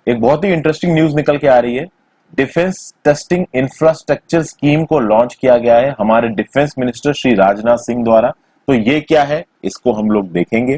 एक बहुत ही interesting news निकल के आ रही है। डिफेंस टेस्टिंग इंफ्रास्ट्रक्चर स्कीम को लॉन्च किया गया है हमारे डिफेंस मिनिस्टर श्री राजनाथ सिंह द्वारा। तो ये क्या है, इसको हम लोग देखेंगे।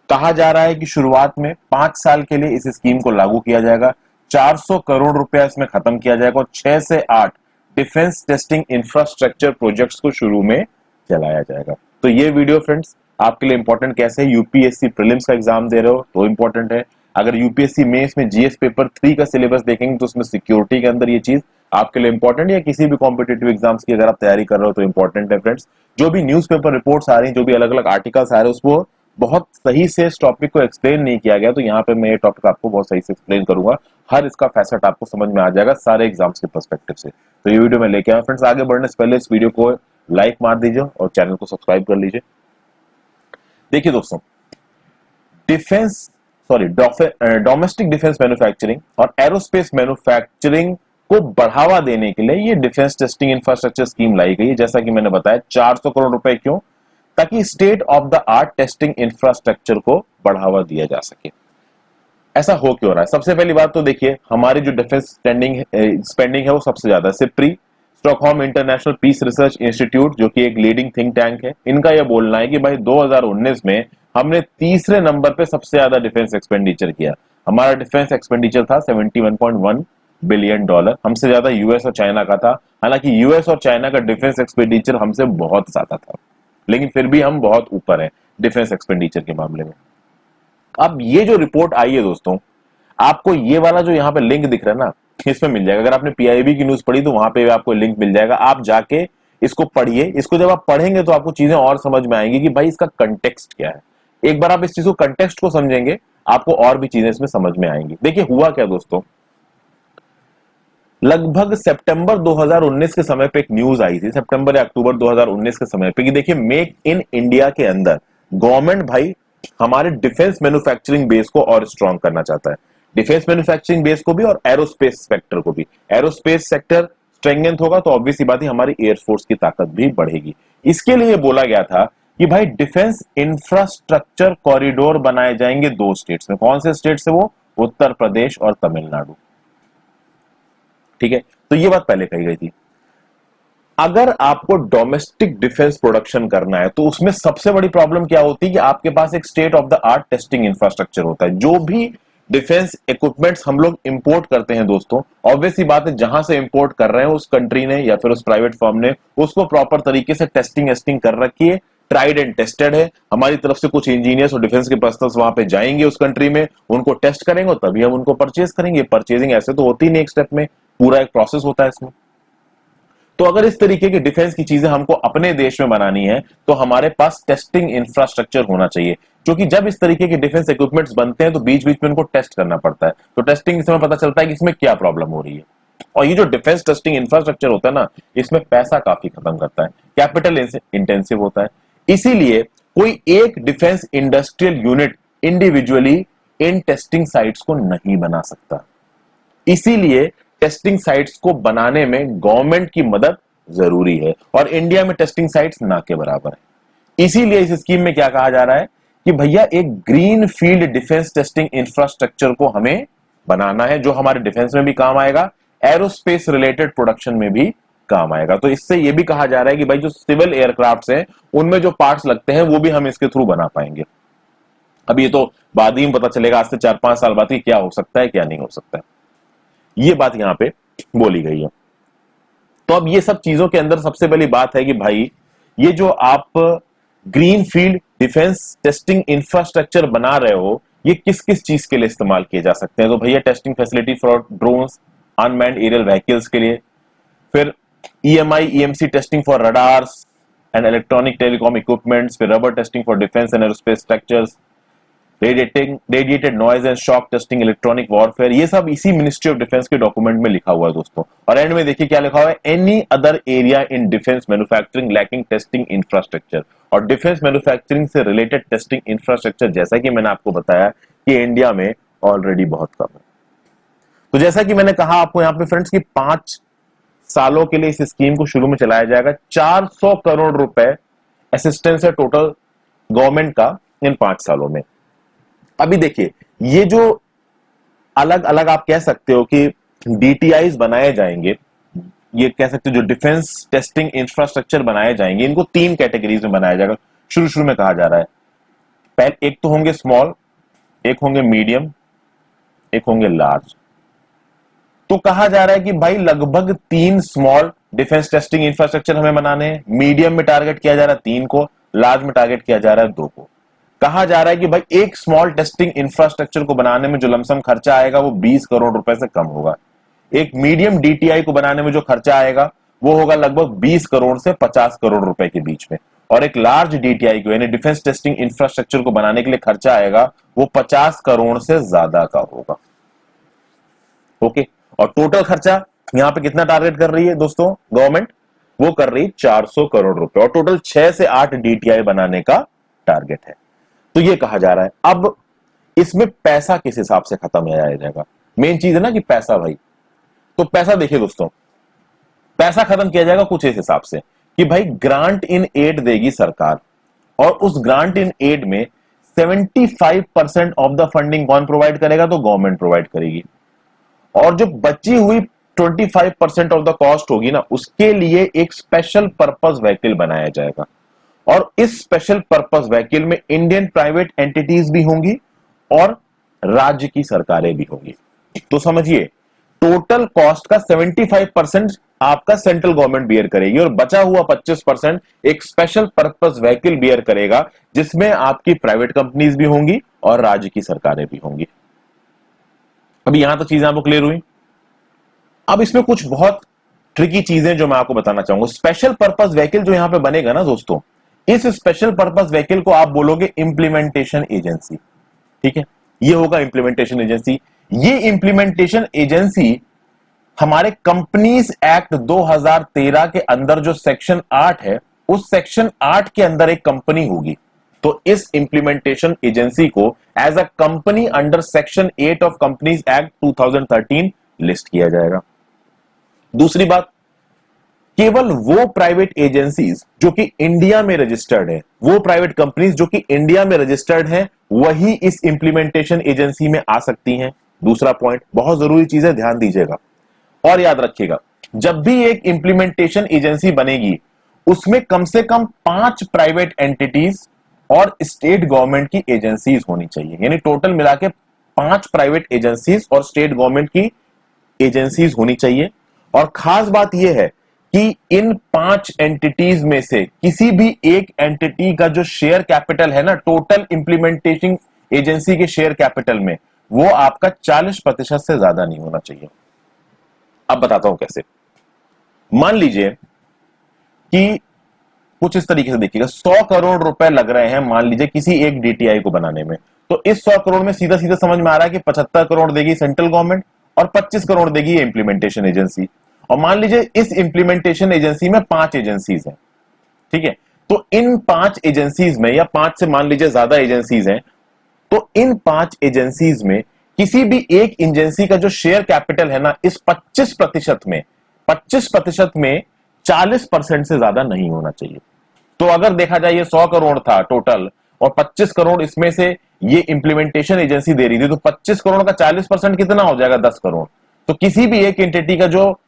कहा जा रहा है कि शुरुआत में 5 साल के लिए इस स्कीम को लागू किया जाएगा। 400 करोड़ रुपया इसमें खत्म किया जाएगा और 6 से 8 डिफेंस टेस्टिंग इंफ्रास्ट्रक्चर प्रोजेक्ट्स को शुरू में चलाया जाएगा। तो ये वीडियो फ्रेंड्स आपके लिए इंपॉर्टेंट कैसे है, यूपीएससी प्रीलिम्स का एग्जाम दे रहे हो तो इंपॉर्टेंट है। अगर यूपीएससी मेंस में जीएस पेपर 3 का सिलेबस देखेंगे तो उसमें सिक्योरिटी के अंदर ये चीज आपके लिए इंपॉर्टेंट है, या किसी भी कॉम्पिटेटिव एग्जाम्स की अगर आप तैयारी कर रहे हो तो इंपॉर्टेंट है फ्रेंड्स। जो भी न्यूज़पेपर रिपोर्ट्स आ रही हैं, जो भी अलग अलग आर्टिकल्स आ रहे हैं, उसको बहुत सही से इस टॉपिक को एक्सप्लेन नहीं किया गया, तो यहाँ पे मैं ये टॉपिक आपको बहुत सही से एक्सप्लेन करूंगा। हर इसका फैसेट आपको समझ में आ जाएगा सारे एग्जाम्स के पर्सपेक्टिव से। तो ये वीडियो मैं लेके आया फ्रेंड्स। आगे बढ़ने से पहले इस वीडियो को लाइक मार दीजिए और चैनल को सब्सक्राइब कर लीजिए। देखिए दोस्तों, डोमेस्टिक डिफेंस मैन्युफैक्चरिंग और एरोस्पेस मैन्युफैक्चरिंग को बढ़ावा देने के लिए ये डिफेंस टेस्टिंग इंफ्रास्ट्रक्चर स्कीम लाई गई है। जैसा कि मैंने बताया 400 करोड़ रुपए क्यों, ताकि state of the art testing infrastructure को बढ़ावा दिया जा सके। ऐसा हो क्यों रहा है? सबसे पहली बात तो देखिए, हमारी जो डिफेंस स्पेंडिंग है वो सबसे ज्यादा SIPRI Stockholm international peace research institute, जो कि एक लीडिंग थिंक टैंक है, इनका यह बोलना है कि भाई 2019 में हमने तीसरे नंबर पे सबसे ज्यादा डिफेंस एक्सपेंडिचर किया। हमारा डिफेंस एक्सपेंडिचर था $71.1 बिलियन। हमसे ज्यादा यूएस और चाइना का था। हालांकि यूएस और चाइना का डिफेंस एक्सपेंडिचर हमसे बहुत ज्यादा था, लेकिन फिर भी हम बहुत ऊपर हैं डिफेंस एक्सपेंडिचर के मामले में। अब ये जो रिपोर्ट आई है दोस्तों, आपको ये वाला जो यहाँ पे लिंक दिख रहा है ना, इसमें मिल जाएगा। अगर आपने पीआईबी की न्यूज पढ़ी तो वहां पे आपको लिंक मिल जाएगा, आप जाके इसको पढ़िए। इसको जब आप पढ़ेंगे तो आपको चीजें और समझ में आएंगी कि भाई इसका कंटेक्स्ट क्या है। एक बार आप इस चीज को कंटेक्स्ट को समझेंगे, आपको और भी चीजें इसमें समझ में आएंगी। देखिए हुआ क्या दोस्तों, लगभग सितंबर 2019 के समय पे एक न्यूज आई थी, सितंबर या अक्टूबर 2019 के समय पे, कि देखिए मेक इन इंडिया के अंदर गवर्नमेंट भाई हमारे डिफेंस मैन्युफैक्चरिंग बेस को और स्ट्रांग करना चाहता है। डिफेंस मैन्युफैक्चरिंग बेस को भी और एरोस्पेस सेक्टर को भी। एरोस्पेस सेक्टर स्ट्रेंथन होगा तो ऑब्वियस सी बात है हमारी एयरफोर्स की ताकत भी बढ़ेगी। इसके लिए बोला गया था कि भाई डिफेंस इंफ्रास्ट्रक्चर कॉरिडोर बनाए जाएंगे 2 स्टेट्स में। कौन से स्टेट से? वो उत्तर प्रदेश और तमिलनाडु। ठीक है, तो ये बात पहले कही गई थी। अगर आपको डोमेस्टिक डिफेंस प्रोडक्शन करना है तो उसमें सबसे बड़ी प्रॉब्लम क्या होती है कि आपके पास एक state of the art testing infrastructure होता है। जो भी डिफेंस इक्विपमेंट्स हम लोग इंपोर्ट करते हैं दोस्तों, ऑब्वियस सी बात है जहां से इंपोर्ट कर रहे हैं उस कंट्री ने या फिर उस प्राइवेट फर्म ने उसको प्रॉपर तरीके से टेस्टिंग कर रखी है, ट्राइड एंड टेस्टेड है। हमारी तरफ से कुछ इंजीनियर्स और डिफेंस के पर्सनल्स वहां पे जाएंगे उस कंट्री में, उनको टेस्ट करेंगे तभी हम उनको परचेज करेंगे। परचेजिंग ऐसे तो होती नहीं एक स्टेप में, पूरा एक प्रोसेस होता है इसमें। तो अगर इस तरीके की डिफेंस की चीजें हमको अपने देश में बनानी है तो हमारे पास टेस्टिंग इंफ्रास्ट्रक्चर होना चाहिए, क्योंकि जब इस तरीके के डिफेंस इक्विपमेंट्स बनते हैं तो बीच बीच में उनको टेस्ट करना पड़ता है। तो टेस्टिंग से पता चलता है कि इसमें क्या प्रॉब्लम हो रही है। और ये जो डिफेंस टेस्टिंग इंफ्रास्ट्रक्चर होता है ना, इसमें पैसा काफी खत्म करता है, कैपिटल इंटेंसिव होता है। इसीलिए कोई एक defence industrial unit individually in testing sites को नहीं बना सकता। इसीलिए टेस्टिंग साइट्स को बनाने में गवर्नमेंट की मदद जरूरी है, और इंडिया में टेस्टिंग साइट्स ना के बराबर है। इसीलिए इस स्कीम में क्या कहा जा रहा है कि भैया एक green field defence testing infrastructure को हमें बनाना है, जो हमारे डिफेंस में भी काम आएगा, एरोस्पेस रिलेटेड प्रोडक्शन में भी काम आएगा। तो इससे यह भी कहा जा रहा है कि भाई जो सिविल एयरक्राफ्ट हैं उनमें जो पार्ट्स लगते हैं वो भी हम इसके थ्रू बना पाएंगे। अब ये तो बाद ही में पता चलेगा, आज से 4-5 साल बाद, क्या हो सकता है क्या नहीं हो सकता है। ये बात यहां पे बोली गई है। तो अब ये सब चीजों के अंदर सबसे पहली बात है कि भाई ये जो आप green field defence testing infrastructure बना रहे हो, ये किस किस चीज के लिए इस्तेमाल किए जा सकते हैं। तो भैया testing facility for drones, unmanned aerial vehicles के लिए, फिर EMI EMC testing for radars and electronic telecom equipments, फिर rubber testing for defence and aerospace structures, radiated noise and shock testing, electronic warfare. ये सब इसी मिनिस्ट्री ऑफ डिफेंस के document में लिखा हुआ है दोस्तों। और एंड में देखिए क्या लिखा हुआ है, any other area in defence manufacturing lacking testing infrastructure. और डिफेंस मैन्युफैक्चरिंग से रिलेटेड टेस्टिंग इंफ्रास्ट्रक्चर, जैसा कि मैंने आपको बताया कि इंडिया में ऑलरेडी बहुत कम है। तो जैसा कि मैंने कहा आपको यहाँ पे फ्रेंड्स कि 5 सालों के लिए इस स्कीम को शुरू में चलाया जाएगा। 400 करोड़ रुपए असिस्टेंस है टोटल गवर्नमेंट का इन 5 सालों में। अभी देखिए ये जो अलग अलग आप कह सकते हो कि डीटीआईज बनाए जाएंगे, ये कह सकते हो जो डिफेंस टेस्टिंग इंफ्रास्ट्रक्चर बनाए जाएंगे, इनको 3 कैटेगरीज में बनाया जाएगा। शुरू शुरू में कहा जा रहा है पहले एक तो होंगे स्मॉल, एक होंगे मीडियम, एक होंगे लार्ज। तो कहा जा रहा है कि भाई लगभग 3 स्मॉल डिफेंस टेस्टिंग इंफ्रास्ट्रक्चर हमें बनाने हैं, मीडियम में टारगेट किया जा रहा है 3 को, लार्ज में टारगेट किया जा रहा है 2 को। कहा जा रहा है कि भाई एक स्मॉल टेस्टिंग इंफ्रास्ट्रक्चर को बनाने में जो लमसम खर्चा आएगा वो 20 करोड़ रुपए से कम होगा। एक मीडियम डीटीआई को बनाने में जो खर्चा आएगा वो होगा लगभग 20 करोड़ से 50 करोड़ रुपए के बीच में, और एक लार्ज डीटीआई को यानी डिफेंस टेस्टिंग इंफ्रास्ट्रक्चर को बनाने के लिए खर्चा आएगा वो 50 करोड़ से ज्यादा का होगा। ओके, और टोटल खर्चा यहां पे कितना टारगेट कर रही है दोस्तों गवर्नमेंट, वो कर रही 400 करोड़ रुपए, और टोटल 6 से 8 डीटीआई बनाने का टारगेट है। तो ये कहा जा रहा है। अब इसमें पैसा किस हिसाब से खत्म किया जाएगा, मेन चीज है ना कि पैसा भाई। तो पैसा देखिए दोस्तों, पैसा खत्म किया जाएगा कुछ इस हिसाब से कि भाई ग्रांट इन एड देगी सरकार, और उस ग्रांट इन एड में 75% ऑफ द फंडिंग कौन प्रोवाइड करेगा, तो गवर्नमेंट प्रोवाइड करेगी, और जो बची हुई 25% ऑफ द कॉस्ट होगी ना, उसके लिए एक स्पेशल पर्पस व्हीकल बनाया जाएगा, और इस स्पेशल पर्पस व्हीकल में इंडियन प्राइवेट एंटिटीज भी होंगी और राज्य की सरकारें भी होंगी। तो समझिए टोटल कॉस्ट का 75% आपका सेंट्रल गवर्नमेंट बियर करेगी, और बचा हुआ 25% एक स्पेशल पर्पस व्हीकल बियर करेगा, जिसमें आपकी प्राइवेट कंपनीज भी होंगी और राज्य की सरकारें भी होंगी। अभी यहां तक चीजें आपको क्लियर हुई। अब इसमें कुछ बहुत ट्रिकी चीजें जो मैं आपको बताना चाहूंगा। स्पेशल पर्पस व्हीकल जो यहां पे बनेगा ना दोस्तों, इस स्पेशल पर्पस व्हीकल को आप बोलोगे इंप्लीमेंटेशन एजेंसी। ठीक है, ये होगा इंप्लीमेंटेशन एजेंसी। ये इंप्लीमेंटेशन एजेंसी हमारे कंपनीज एक्ट 2013 के अंदर जो सेक्शन 8 है, उस सेक्शन 8 के अंदर एक कंपनी होगी। तो इस इंप्लीमेंटेशन एजेंसी को as a company under section 8 of companies act 2013 list किया जाएगा। दूसरी बात, केवल वो प्राइवेट एजेंसीज जो कि इंडिया में रजिस्टर्ड है, वो प्राइवेट कंपनीज जो कि इंडिया में रजिस्टर्ड हैं, वही इस इंप्लीमेंटेशन एजेंसी में आ सकती हैं। दूसरा पॉइंट बहुत जरूरी चीज है, ध्यान दीजिएगा और याद रखिएगा, जब भी एक इंप्लीमेंटेशन एजेंसी बनेगी उसमें कम से कम 5 प्राइवेट एंटिटीज और स्टेट गवर्नमेंट की एजेंसीज होनी चाहिए, यानी टोटल मिला के 5 प्राइवेट एजेंसीज और स्टेट गवर्नमेंट की एजेंसीज होनी चाहिए। और खास बात यह है कि इन 5 एंटिटीज में से किसी भी एक एंटिटी का जो शेयर कैपिटल है ना, टोटल इंप्लीमेंटेशन एजेंसी के शेयर कैपिटल में, वो आपका 40% से ज्यादा नहीं होना चाहिए। अब बताता हूं कैसे। मान लीजिए कि कुछ इस तरीके से देखिएगा, 100 करोड़ रुपए लग रहे हैं मान लीजिए किसी एक डीटीआई को बनाने में, तो इस 100 करोड़ में सीधा सीधा समझ में आ रहा है कि 75 करोड़ देगी सेंट्रल गवर्नमेंट और 25 करोड़ देगी इंप्लीमेंटेशन एजेंसी। और मान लीजिए इस इंप्लीमेंटेशन एजेंसी में 5 एजेंसीज हैं। ठीक है, तो इन 5 एजेंसीज में, या 5 से मान लीजिए ज्यादा एजेंसीज हैं, तो इन 5 एजेंसीज में किसी भी एक एजेंसी का जो शेयर कैपिटल है ना, इस 25% में 40% से ज्यादा नहीं होना चाहिए। तो अगर देखा जाए ये 100 करोड़ था टोटल, और 25 करोड़ इसमें से ये इंप्लीमेंटेशन एजेंसी दे रही थी, तो 25 करोड़ का 40% कितना हो जाएगा, 10 करोड़। तो किसी भी एक एंटिटी का जो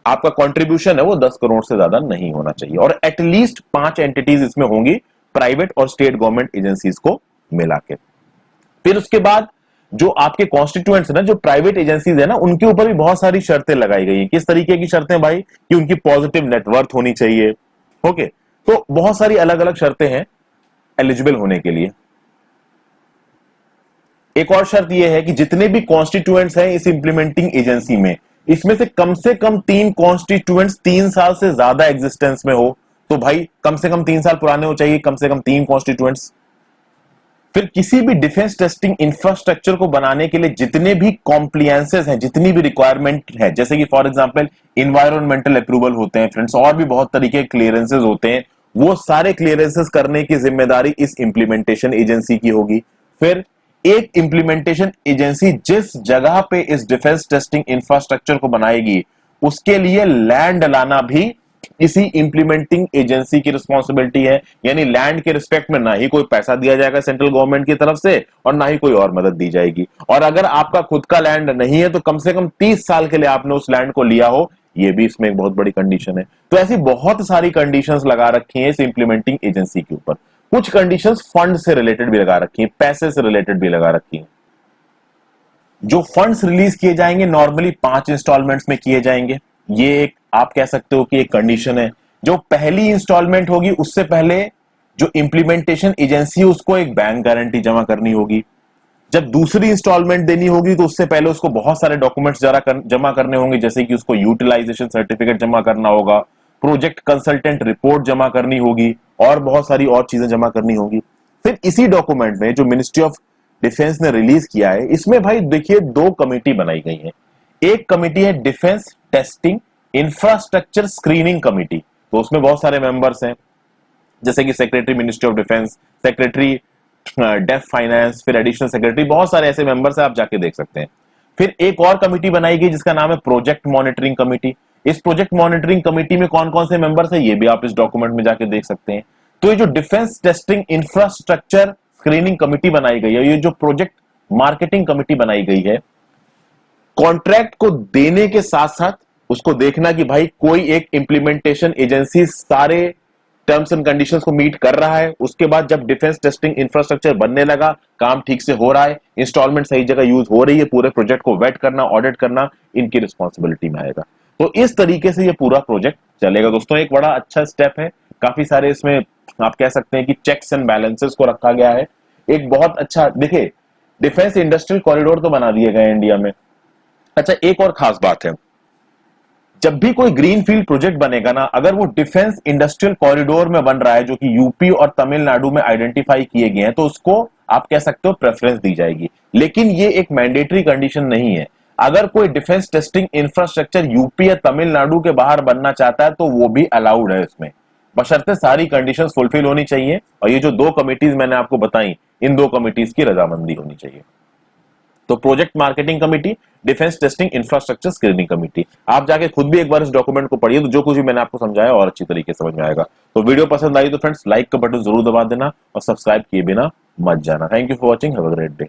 आपका कंट्रीब्यूशन है वो 10 करोड़ से ज्यादा नहीं होना चाहिए, और एटलीस्ट 5 एंटिटीज इसमें होंगी प्राइवेट और स्टेट गवर्नमेंट एजेंसीज को मिला के। फिर उसके बाद जो आपके कॉन्स्टिट्यूएंट्स है ना, जो प्राइवेट एजेंसीज है ना, उनके ऊपर भी बहुत सारी शर्तें लगाई गई हैं। किस तरीके की शर्तें भाई, कि उनकी पॉजिटिव नेटवर्थ होनी चाहिए। ओके, तो बहुत सारी अलग अलग शर्तें हैं एलिजिबल होने के लिए। एक और शर्त यह है कि जितने भी कॉन्स्टिट्यूएंट्स हैं इस इंप्लीमेंटिंग एजेंसी में, इसमें से कम 3 कॉन्स्टिट्यूएंट्स 3 साल से ज्यादा एग्जिस्टेंस में हो। तो भाई कम से कम 3 साल पुराने हो चाहिए, कम से कम 3 कॉन्स्टिट्यूएंट्स। फिर किसी भी डिफेंस टेस्टिंग इंफ्रास्ट्रक्चर को बनाने के लिए जितने भी कॉम्प्लियंसेस हैं, जितनी भी रिक्वायरमेंट है, जैसे कि फॉर एग्जांपल इन्वायरमेंटल अप्रूवल होते हैं फ्रेंड्स, और भी बहुत तरीके के क्लियरेंसेस होते हैं, वो सारे क्लियरेंसेस करने की जिम्मेदारी इस इंप्लीमेंटेशन एजेंसी की होगी। फिर एक इंप्लीमेंटेशन एजेंसी जिस जगह पे इस डिफेंस टेस्टिंग इंफ्रास्ट्रक्चर को बनाएगी, उसके लिए लैंड लाना भी इसी इंप्लीमेंटिंग एजेंसी की रिस्पॉन्सिबिलिटी है। यानी लैंड के रिस्पेक्ट में ना ही कोई पैसा दिया जाएगा सेंट्रल गवर्नमेंट की तरफ से और ना ही कोई और मदद दी जाएगी। और अगर आपका खुद का लैंड नहीं है तो कम से कम 30 साल के लिए आपने उस लैंड को लिया हो, ये भी इसमें एक बहुत बड़ी कंडीशन है। तो ऐसी बहुत सारी कंडीशंस लगा रखी हैं इस इंप्लीमेंटिंग एजेंसी के ऊपर। कुछ कंडीशंस फंड से रिलेटेड भी लगा रखी हैं, पैसे से रिलेटेड भी लगा रखी हैं। जो फंड्स रिलीज किए जाएंगे नॉर्मली 5 इंस्टॉलमेंट्स में किए जाएंगे। ये एक आप कह सकते हो कि एक कंडीशन है। जो पहली इंस्टॉलमेंट होगी उससे पहले जो इंप्लीमेंटेशन एजेंसी है उसको एक बैंक गारंटी जमा करनी होगी। जब दूसरी इंस्टॉलमेंट देनी होगी तो उससे पहले उसको बहुत सारे डॉक्यूमेंट्स जमा करने होंगे, जैसे कि उसको यूटिलाइजेशन सर्टिफिकेट जमा करना होगा, प्रोजेक्ट कंसल्टेंट रिपोर्ट जमा करनी होगी और बहुत सारी और चीजें जमा करनी होगी। फिर इसी डॉक्यूमेंट में जो मिनिस्ट्री ऑफ डिफेंस ने रिलीज किया है, इसमें भाई देखिए 2 कमेटी बनाई गई है। एक कमेटी है defence testing infrastructure screening committee, तो उसमें बहुत सारे मेंबर्स हैं, जैसे कि secretary ministry of defence, secretary def finance, फिर एडिशनल सेक्रेटरी, बहुत सारे ऐसे मेंबर्स हैं, आप जाके देख सकते हैं। फिर एक और कमेटी बनाई गई जिसका नाम है प्रोजेक्ट मॉनिटरिंग कमेटी। इस प्रोजेक्ट मॉनिटरिंग कमेटी में कौन कौन से मेंबर्स हैं ये भी आप इस डॉक्यूमेंट में जाके देख सकते हैं। तो ये जो defence testing infrastructure screening committee बनाई गई है, ये जो प्रोजेक्ट मार्केटिंग कमेटी बनाई गई है, कॉन्ट्रैक्ट को देने के साथ साथ उसको देखना कि भाई कोई एक इंप्लीमेंटेशन एजेंसी सारे टर्म्स एंड कंडीशंस को मीट कर रहा है। उसके बाद जब डिफेंस टेस्टिंग इंफ्रास्ट्रक्चर बनने लगा, काम ठीक से हो रहा है, इंस्टॉलमेंट सही जगह यूज हो रही है, पूरे प्रोजेक्ट को वेट करना, ऑडिट करना इनकी रिस्पॉन्सिबिलिटी में आएगा। तो इस तरीके से ये पूरा प्रोजेक्ट चलेगा दोस्तों। एक बड़ा अच्छा स्टेप है, काफी सारे इसमें आप कह सकते हैं कि चेक्स एंड बैलेंसेस को रखा गया है। एक बहुत अच्छा, देखिए डिफेंस इंडस्ट्रियल कॉरिडोर तो बना दिए गए इंडिया में। अच्छा, एक और खास बात है, जब भी कोई ग्रीनफील्ड प्रोजेक्ट बनेगा ना, अगर वो डिफेंस इंडस्ट्रियल कॉरिडोर में बन रहा है जो कि यूपी और तमिलनाडु में आइडेंटिफाई किए गए हैं, तो उसको आप कह सकते हो प्रेफरेंस दी जाएगी। लेकिन ये एक मैंडेटरी कंडीशन नहीं है। अगर कोई डिफेंस टेस्टिंग इंफ्रास्ट्रक्चर यूपी या तमिलनाडु के बाहर बनना चाहता है तो वो भी अलाउड है इसमें, बशर्ते सारी कंडीशंस फुलफिल होनी चाहिए। और ये जो 2 कमिटीज मैंने आपको बताई, इन 2 कमिटीज की रजामंदी होनी चाहिए। तो project marketing committee, defence testing infrastructure screening committee, आप जाके खुद भी एक बार इस डॉक्यूमेंट को पढ़िए, तो जो कुछ भी मैंने आपको समझाया और अच्छी तरीके से समझ में आएगा। तो वीडियो पसंद आई तो फ्रेंड्स लाइक का बटन जरूर दबा देना और सब्सक्राइब किए बिना मत जाना। Thank you for watching, have a great day.